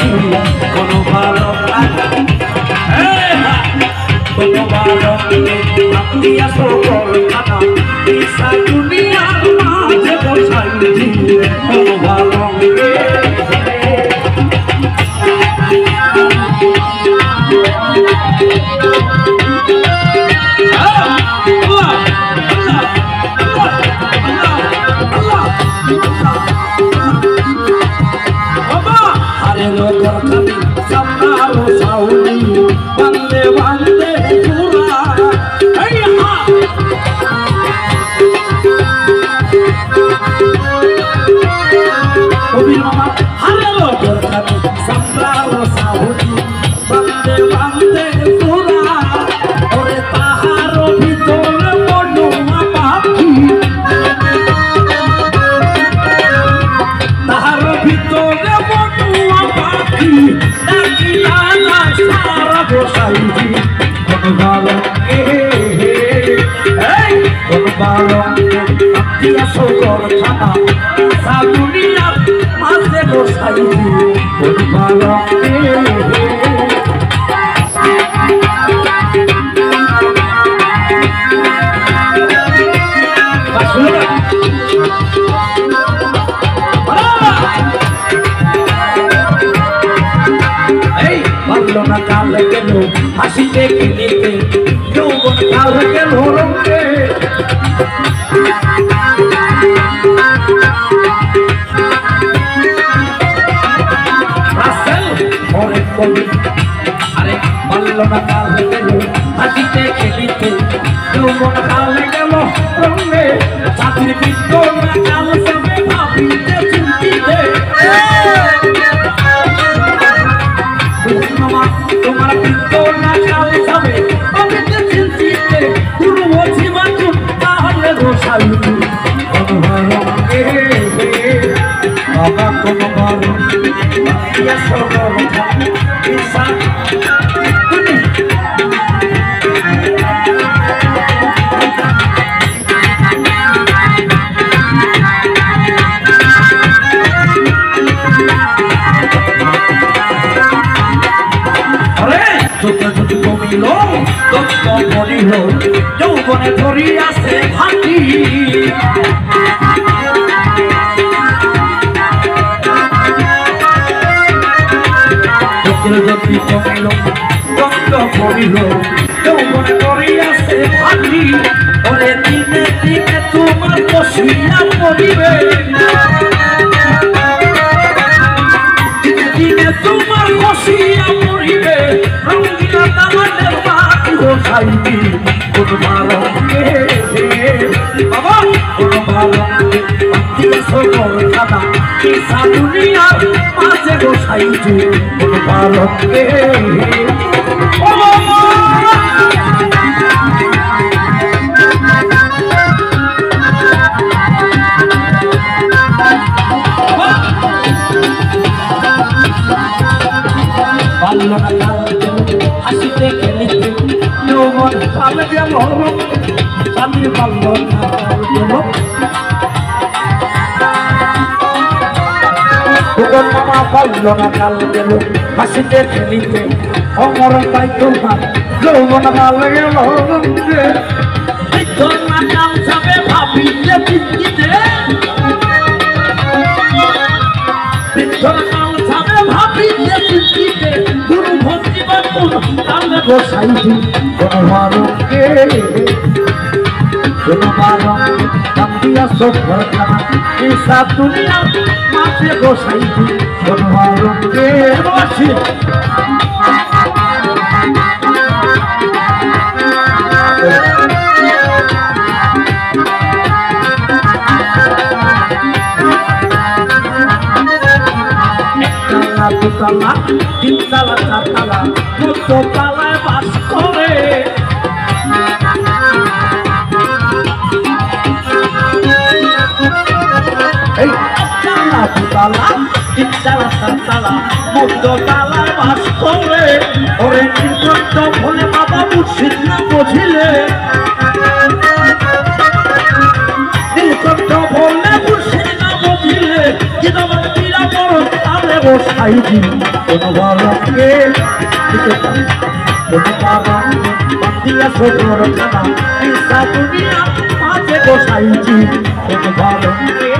কোনো ভালো কোনো ভালো দিয়া সকল খানা ঈশা দুনিয়ার মাঝে বসাই কোনো ভালো সকল খানা দুনিয়ার মাঝে বসাই ভালো ভালো না কাল গেল হাসিতে খেলিতে যৌবন কাল গেল রঙে আরে ভালো না কাল গেল হাসিতে খেলিতে যৌবন কাল গেল রঙে চাকরি বিদ্য না কাল সবে ভাবিতে চিন্তিতে তোমার বিদ্য না কাল সবে ভাবিতে চিন্তিতে গুরু বলছি মানুষ তাহলে গোসাই বাবা কোন ভালো সকল কমিল দত্ত মরিল যৌবনে ধরি আছে ভাটি যদি কমিল দত্ত মরিল যৌবনে ধরি আছে ভাটি ওরে দিনে দিনে তোমার বসিয়া পড়িবে দিনে তোমার বসিয়া পড়িবে রঙিলা দামানের বাতি গোসাইবি কোন ভালো বাবা কোন ভালো সকল খানা ঈশা দুনিয়ার মাঝে গোসাইবি কোন ভালো ভালো না হাসিতে খেলিতে যৌবন কাল গেল স্বামী ভালো না মামা ভালো না কাল গেল হাসিতে খেলিতে অমর তাই তোমার যৌবন কাল গেল না কাল সবে ভাবিতে চিন্তিতে কাল সবে ভাবিতে চিন্তিতে গুরু ভক্তি বাপুর কালে গোসাইছি কোন ভালো কোন ভালো কান্দিয়া সকল খানা ঈশা দুনিয়ার মাঝে গোসাইছি কোন ভালো বসি দুতলা তিনতলা চারতলা চতুর্তলায় বাস করে এই দুতলা তিনতলা চারতলা চতুর্তলায় বাস করে ওরে নির্গত ভোলে বাবা মুর্শিদ না বুঝিলে নির্গত ভোলে মুর্শিদ না বুঝিলে কিন্তু বসাইছি কোন বরকে কোন কারণে বাঁধিয়া ছোটর খানা এই দুনিয়া মাঝে বসাইছি কোন বরকে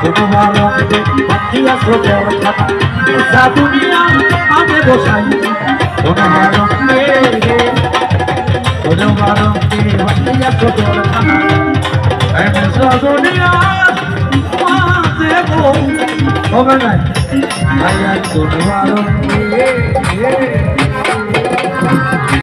কোন বরকে বাঁধিয়া ছোটর খানা এই দুনিয়া মাঝে বসাইছি কোন বরকে বাঁধিয়া ছোটর খানা এই দুনিয়া মাঝে হবে না কোন বরকে